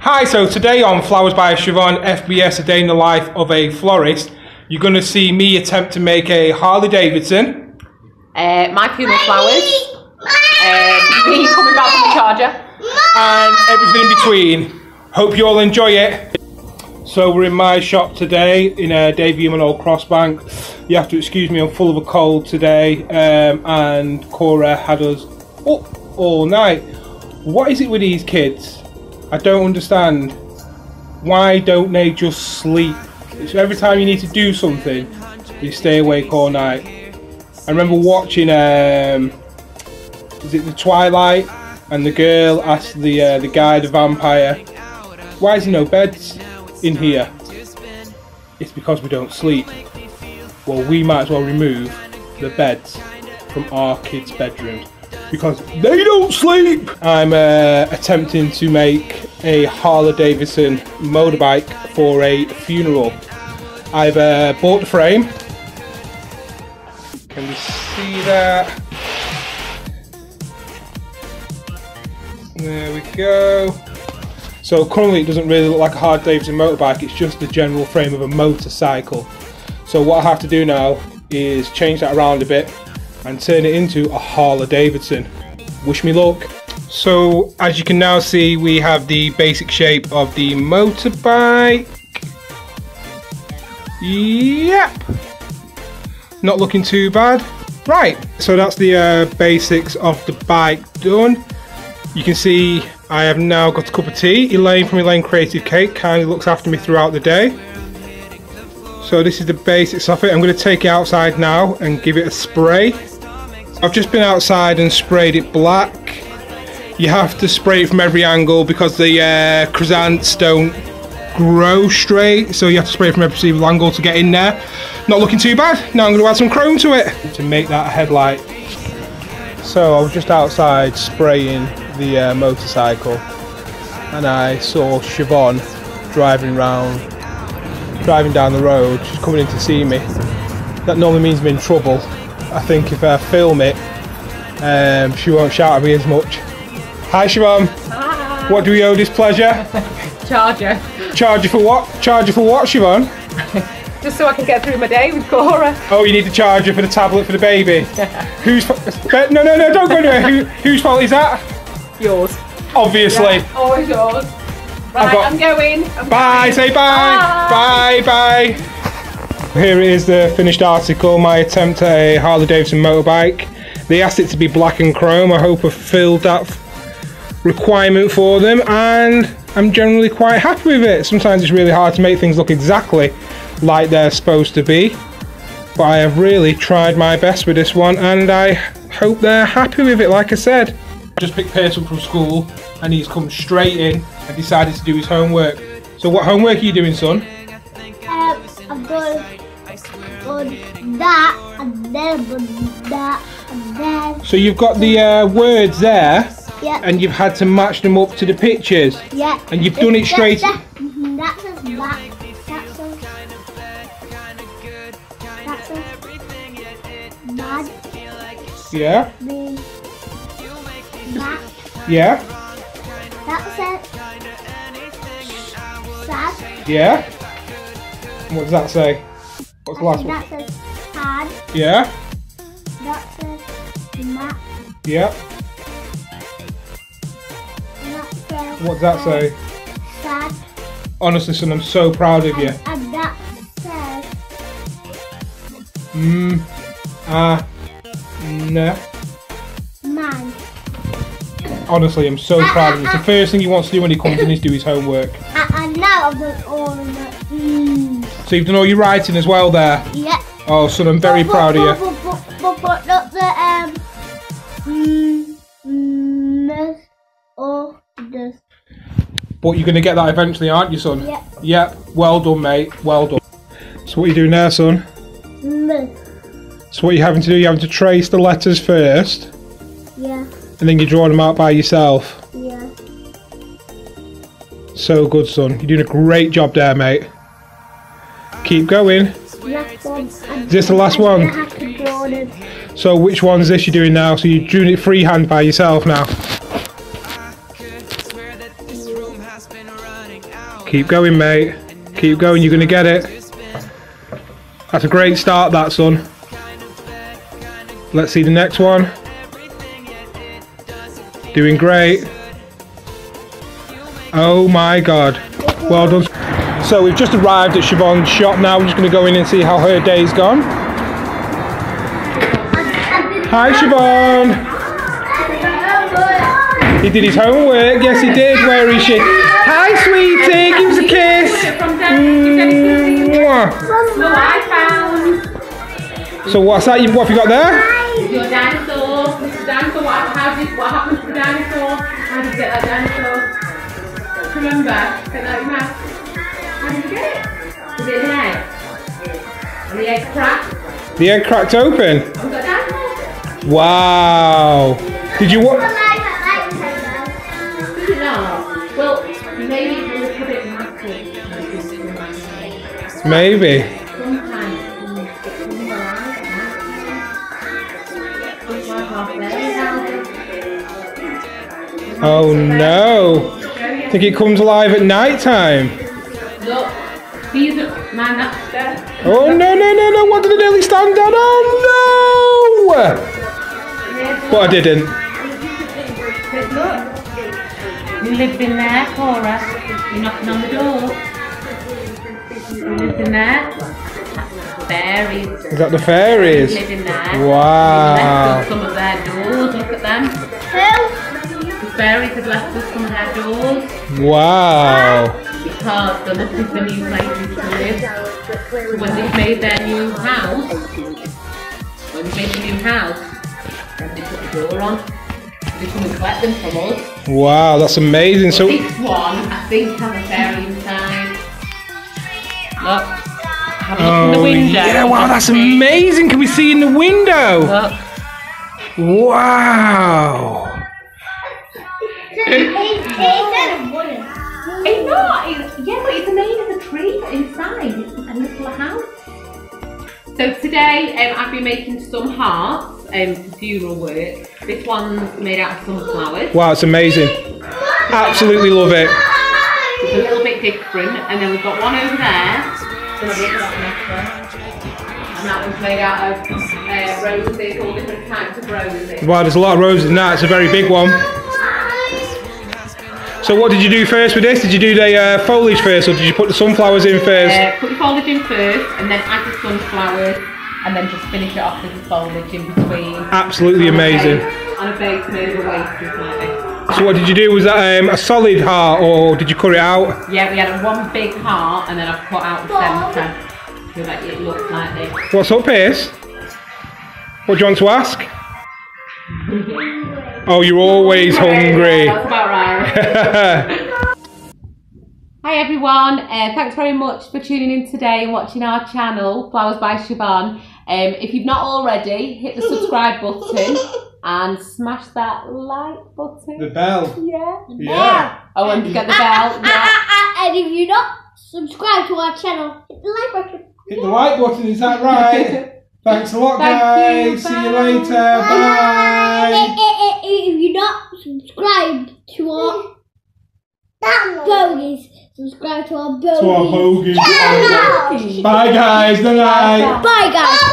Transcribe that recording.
Hi, so today on Flowers by Siobhan, FBS, A Day in the Life of a Florist, you're going to see me attempt to make a Harley Davidson. My funeral flowers. Me coming back from the charger. And everything in between. Hope you all enjoy it. So we're in my shop today in Davium and Old Crossbank. You have to excuse me, I'm full of a cold today, and Cora had us up all night. What is it with these kids? I don't understand. Why don't they just sleep? So every time you need to do something, they stay awake all night. I remember watching, is it The Twilight? And the girl asked the guy, the vampire, why is there no beds in here? It's because we don't sleep. Well, we might as well remove the beds from our kids' bedrooms because they don't sleep. I'm attempting to make a Harley Davidson motorbike for a funeral. I've bought the frame. Can you see that? There we go. So currently it doesn't really look like a Harley Davidson motorbike, it's just the general frame of a motorcycle. So what I have to do now is change that around a bit and turn it into a Harley Davidson. Wish me luck. So as you can now see, we have the basic shape of the motorbike. Yep. Not looking too bad. Right, so that's the basics of the bike done. You can see I have now got a cup of tea. Elaine from Elaine Creative Cake kindly looks after me throughout the day. So this is the basics of it. I'm going to take it outside now and give it a spray. I've just been outside and sprayed it black. You have to spray it from every angle because the chrysanthemums don't grow straight, so you have to spray it from every single angle to get in there. Not looking too bad. Now I'm going to add some chrome to it to make that a headlight. So I was just outside spraying the motorcycle and I saw Siobhan driving down the road. She's coming in to see me. That normally means I'm in trouble. I think if I film it, she won't shout at me as much. Hi Siobhan. Hi. What do we owe this pleasure? Charger. Charger for what? Charger for what, Siobhan? Just so I can get through my day with Cora. Oh, you need the charger for the tablet for the baby. Whose fault? No, don't go anywhere. Whose fault is that? Yours. Obviously. Yeah, always yours. Right, I'm going. Bye, say bye. Bye, bye. Here it is, the finished article, my attempt at a Harley Davidson motorbike. They asked it to be black and chrome. I hope I've filled that requirement for them and I'm generally quite happy with it. Sometimes it's really hard to make things look exactly like they're supposed to be, but I have really tried my best with this one and I hope they're happy with it. Like I said, just picked Pierce up from school and he's come straight in and decided to do his homework. So what homework are you doing, son? I've done that and then that and then. So you've got the words there. Yeah. And you've had to match them up to the pictures. Yeah. And you've done it straight. That says that. That says mad. Yeah. That. Yeah. That says sad. Yeah. And what does that say? What's the last one? That says sad. Yeah. That says mat. Yeah. What does that say? Sad. Honestly, son, I'm so proud of you. And that says man. Honestly, I'm so proud of him. It's the first thing he wants to do when he comes in is do his homework. And now I've done all of the So you've done all your writing as well there? Yeah. Oh, son, I'm very proud of you. But not the or the. But you're going to get that eventually, aren't you, son? Yeah. Yeah. Well done, mate. Well done. So what are you doing there, son? So what you're having to do, you're having to trace the letters first. Yeah. And then you're drawing them out by yourself. Yeah. So good, son. You're doing a great job there, mate. Keep going. Last one. Is this the last one? So which one's this you're doing now? So you're doing it freehand by yourself now. Keep going, mate. Keep going, you're going to get it. That's a great start, that, son. Let's see the next one. Doing great. Oh my God. Well done. So we've just arrived at Siobhan's shop now. We're just going to go in and see how her day's gone. Hi, Siobhan. He did his homework. Yes, he did. Where is she? Hi, sweetie. Give us a kiss. So what's that? What have you got there? Your dinosaur. Mr. Dinosaur. What happened to the dinosaur? How did you get that dinosaur? Remember? Take that in your mouth. How did you get it? Was it an egg? And the egg cracked? The egg cracked open. I've got a dinosaur. Wow. Did you what? Did it not? Well, maybe it's a little bit nasty. Maybe. Sometimes it comes alive at night. It's like half there. Oh no. I think it comes alive at night time. Look, these are man up there. Oh no, no, no, no. What did it nearly stand on? Oh no. But I didn't. Look. You lived in there, Cora. You're knocking on the door. You lived in there. Fairies. Is that the fairies? You live in there. Wow. They left us some of their doors. Look at them. The fairies have left us some of their doors. Wow. Because they're looking for new places to live. So when they've made their new house, they put the door on. They come and collect them from us. Wow, that's amazing. So this one, I think, has a fairy inside. Look. Have a look in the window. Yeah, wow, that's amazing. Can we see in the window? Look. Wow. It's not. Yeah, but it's made of a tree, but inside it's a little house. So today I've been making some hearts for funeral work. This one's made out of sunflowers. Wow, it's amazing. Absolutely love it. It's a little bit different. And then we've got one over there. And that one's made out of roses, all different types of roses. Wow, there's a lot of roses in that. It's a very big one. So what did you do first with this? Did you do the foliage first, or did you put the sunflowers in first? Put the foliage in first, and then add the sunflowers, and then just finish it off with the foliage in between. Absolutely amazing. On a base made of a waste, like this. So what did you do? Was that a solid heart, or did you cut it out? Yeah, we had one big heart, and then I've cut out the centre so that it looks like this. What's up, Pierce? What do you want to ask? Oh, you're always hungry. That's about right. Hi everyone, thanks very much for tuning in today and watching our channel, Flowers by Siobhan. If you've not already, hit the subscribe button and smash that like button. The bell. Yeah. Yeah. Oh, and get the bell. Yeah. And if you're not subscribed to our channel, hit the like button. Hit the like button, is that right? Thanks a lot, Thank guys. you, See you bye. later. Bye. If you're not subscribed to our bogies, subscribe to our bogies. To our bogies. Bye, guys. Good night. Bye, guys.